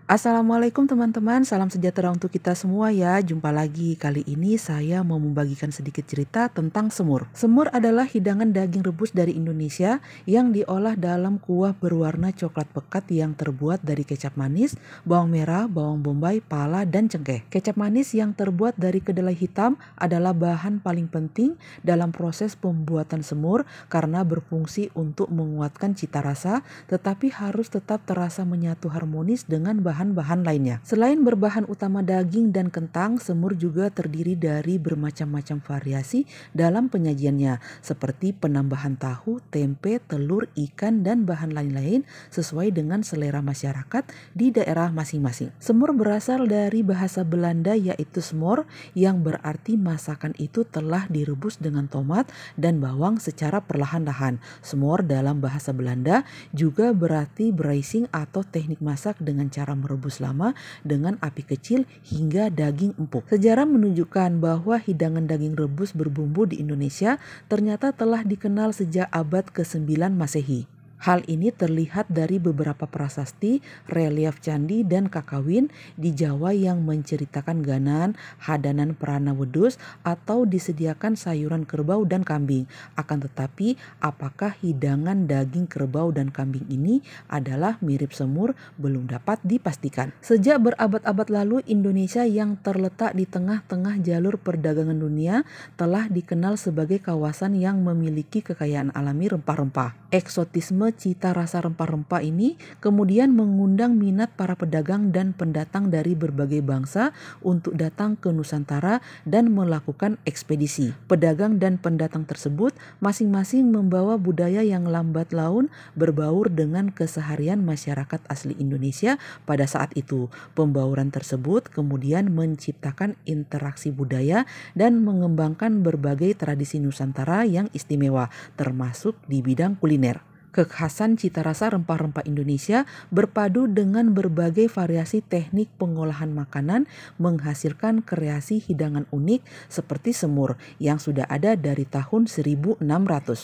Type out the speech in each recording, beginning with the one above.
Assalamualaikum teman-teman, salam sejahtera untuk kita semua ya. Jumpa lagi, kali ini saya mau membagikan sedikit cerita tentang semur. Semur adalah hidangan daging rebus dari Indonesia yang diolah dalam kuah berwarna coklat pekat yang terbuat dari kecap manis, bawang merah, bawang bombay, pala, dan cengkeh. Kecap manis yang terbuat dari kedelai hitam adalah bahan paling penting dalam proses pembuatan semur karena berfungsi untuk menguatkan cita rasa, tetapi harus tetap terasa menyatu harmonis dengan bahan-bahan lainnya. Selain berbahan utama daging dan kentang, semur juga terdiri dari bermacam-macam variasi dalam penyajiannya, seperti penambahan tahu, tempe, telur, ikan, dan bahan lain-lain sesuai dengan selera masyarakat di daerah masing-masing. Semur berasal dari bahasa Belanda yaitu smor, yang berarti masakan itu telah direbus dengan tomat dan bawang secara perlahan-lahan. Smor dalam bahasa Belanda juga berarti braising atau teknik masak dengan cara merebus lama dengan api kecil hingga daging empuk. Sejarah menunjukkan bahwa hidangan daging rebus berbumbu di Indonesia ternyata telah dikenal sejak abad ke-9 Masehi. Hal ini terlihat dari beberapa prasasti, relief candi, dan kakawin di Jawa yang menceritakan ganan, hadanan perana wedus, atau disediakan sayuran kerbau dan kambing. Akan tetapi, apakah hidangan daging kerbau dan kambing ini adalah mirip semur belum dapat dipastikan. Sejak berabad-abad lalu, Indonesia yang terletak di tengah-tengah jalur perdagangan dunia telah dikenal sebagai kawasan yang memiliki kekayaan alami rempah-rempah. Eksotisme cita rasa rempah-rempah ini kemudian mengundang minat para pedagang dan pendatang dari berbagai bangsa untuk datang ke Nusantara dan melakukan ekspedisi. Pedagang dan pendatang tersebut masing-masing membawa budaya yang lambat laun berbaur dengan keseharian masyarakat asli Indonesia pada saat itu. Pembauran tersebut kemudian menciptakan interaksi budaya dan mengembangkan berbagai tradisi Nusantara yang istimewa, termasuk di bidang kuliner. Kekhasan cita rasa rempah-rempah Indonesia berpadu dengan berbagai variasi teknik pengolahan makanan menghasilkan kreasi hidangan unik seperti semur yang sudah ada dari tahun 1600.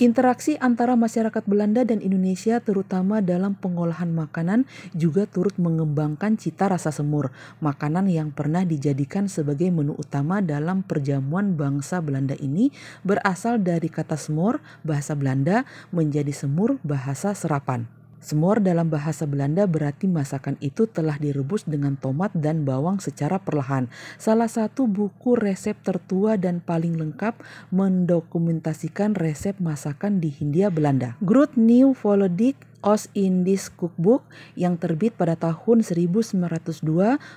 Interaksi antara masyarakat Belanda dan Indonesia terutama dalam pengolahan makanan juga turut mengembangkan cita rasa semur, makanan yang pernah dijadikan sebagai menu utama dalam perjamuan bangsa Belanda ini berasal dari kata smor, bahasa Belanda, menjadi semur, bahasa serapan. Semur dalam bahasa Belanda berarti masakan itu telah direbus dengan tomat dan bawang secara perlahan. Salah satu buku resep tertua dan paling lengkap mendokumentasikan resep masakan di Hindia Belanda. Groot Nieuw Volledig Oost-Indisch Cookbook yang terbit pada tahun 1902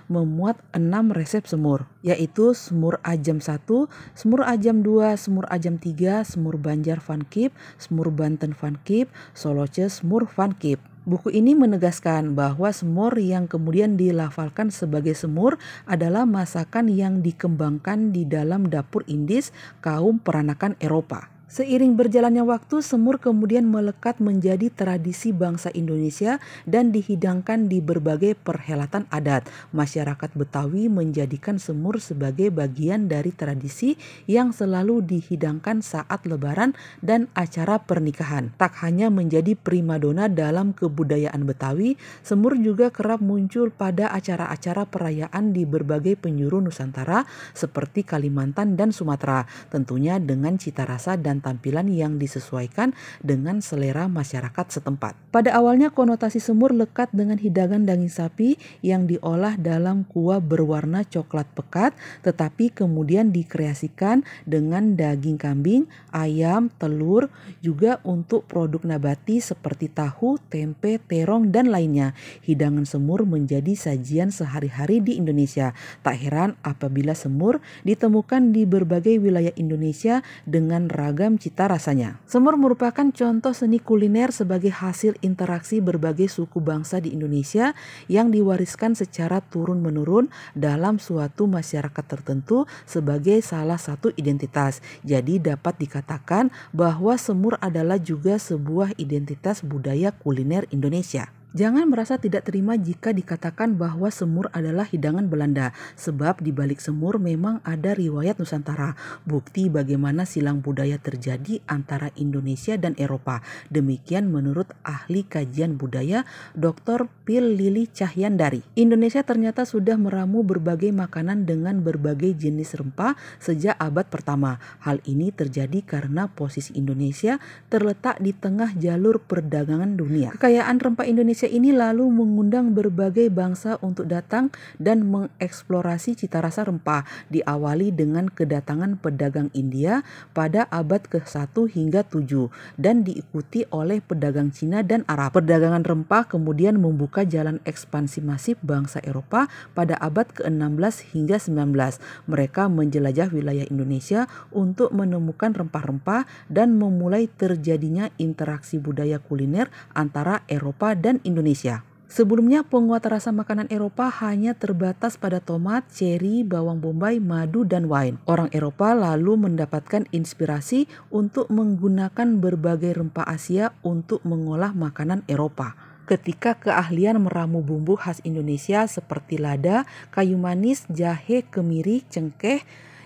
memuat 6 resep semur, yaitu semur ajam 1, semur ajam 2, semur ajam 3, semur Banjar van Kip, semur Banten van Kip, Soloce semur van Kip. Buku ini menegaskan bahwa semur yang kemudian dilafalkan sebagai semur adalah masakan yang dikembangkan di dalam dapur Indis kaum peranakan Eropa. Seiring berjalannya waktu, semur kemudian melekat menjadi tradisi bangsa Indonesia dan dihidangkan di berbagai perhelatan adat. Masyarakat Betawi menjadikan semur sebagai bagian dari tradisi yang selalu dihidangkan saat lebaran dan acara pernikahan. Tak hanya menjadi primadona dalam kebudayaan Betawi, semur juga kerap muncul pada acara-acara perayaan di berbagai penjuru Nusantara seperti Kalimantan dan Sumatera, tentunya dengan cita rasa dan tampilan yang disesuaikan dengan selera masyarakat setempat. Pada awalnya konotasi semur lekat dengan hidangan daging sapi yang diolah dalam kuah berwarna coklat pekat, tetapi kemudian dikreasikan dengan daging kambing, ayam, telur, juga untuk produk nabati seperti tahu, tempe, terong, dan lainnya. Hidangan semur menjadi sajian sehari-hari di Indonesia. Tak heran apabila semur ditemukan di berbagai wilayah Indonesia dengan ragam cita rasanya. Semur merupakan contoh seni kuliner sebagai hasil interaksi berbagai suku bangsa di Indonesia yang diwariskan secara turun-menurun dalam suatu masyarakat tertentu sebagai salah satu identitas. Jadi dapat dikatakan bahwa semur adalah juga sebuah identitas budaya kuliner Indonesia. Jangan merasa tidak terima jika dikatakan bahwa semur adalah hidangan Belanda, sebab di balik semur memang ada riwayat Nusantara, bukti bagaimana silang budaya terjadi antara Indonesia dan Eropa. Demikian menurut ahli kajian budaya Dr. Pil Lili Cahyandari. Indonesia ternyata sudah meramu berbagai makanan dengan berbagai jenis rempah sejak abad pertama. Hal ini terjadi karena posisi Indonesia terletak di tengah jalur perdagangan dunia. Kekayaan rempah Indonesia ini lalu mengundang berbagai bangsa untuk datang dan mengeksplorasi cita rasa rempah, diawali dengan kedatangan pedagang India pada abad ke-1 hingga 7 dan diikuti oleh pedagang Cina dan Arab. Perdagangan rempah kemudian membuka jalan ekspansi masif bangsa Eropa pada abad ke-16 hingga 19. Mereka menjelajah wilayah Indonesia untuk menemukan rempah-rempah dan memulai terjadinya interaksi budaya kuliner antara Eropa dan Indonesia. Sebelumnya penguat rasa makanan Eropa hanya terbatas pada tomat, ceri, bawang bombay, madu, dan wine. Orang Eropa lalu mendapatkan inspirasi untuk menggunakan berbagai rempah Asia untuk mengolah makanan Eropa. Ketika keahlian meramu bumbu khas Indonesia seperti lada, kayu manis, jahe, kemiri, cengkeh,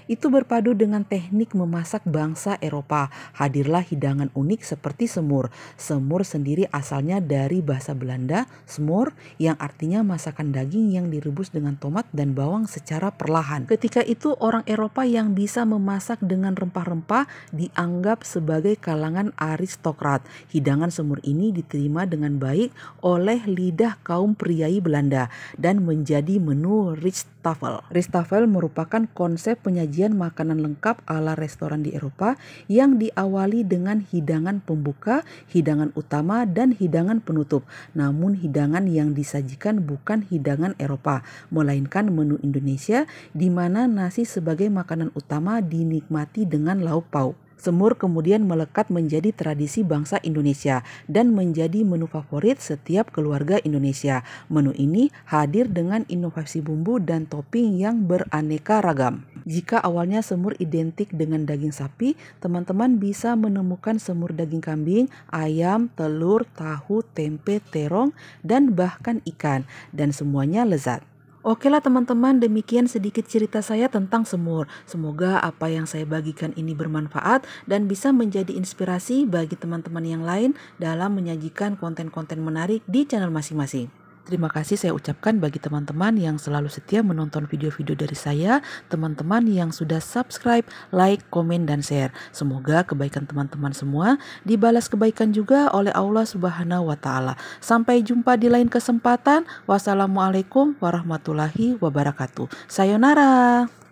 itu berpadu dengan teknik memasak bangsa Eropa. Hadirlah hidangan unik seperti semur. Semur sendiri asalnya dari bahasa Belanda, smor, yang artinya masakan daging yang direbus dengan tomat dan bawang secara perlahan. Ketika itu orang Eropa yang bisa memasak dengan rempah-rempah dianggap sebagai kalangan aristokrat. Hidangan semur ini diterima dengan baik oleh lidah kaum priai Belanda dan menjadi menu Rijsttafel. Rijsttafel merupakan konsep penyajian makanan lengkap ala restoran di Eropa yang diawali dengan hidangan pembuka, hidangan utama, dan hidangan penutup. Namun hidangan yang disajikan bukan hidangan Eropa, melainkan menu Indonesia di mana nasi sebagai makanan utama dinikmati dengan lauk pauk. Semur kemudian melekat menjadi tradisi bangsa Indonesia dan menjadi menu favorit setiap keluarga Indonesia. Menu ini hadir dengan inovasi bumbu dan topping yang beraneka ragam. Jika awalnya semur identik dengan daging sapi, teman-teman bisa menemukan semur daging kambing, ayam, telur, tahu, tempe, terong, dan bahkan ikan, dan semuanya lezat. Oke lah teman-teman, demikian sedikit cerita saya tentang semur. Semoga apa yang saya bagikan ini bermanfaat dan bisa menjadi inspirasi bagi teman-teman yang lain dalam menyajikan konten-konten menarik di channel masing-masing. Terima kasih saya ucapkan bagi teman-teman yang selalu setia menonton video-video dari saya, teman-teman yang sudah subscribe, like, komen, dan share. Semoga kebaikan teman-teman semua dibalas kebaikan juga oleh Allah Subhanahu wa Ta'ala. Sampai jumpa di lain kesempatan. Wassalamualaikum warahmatullahi wabarakatuh. Sayonara.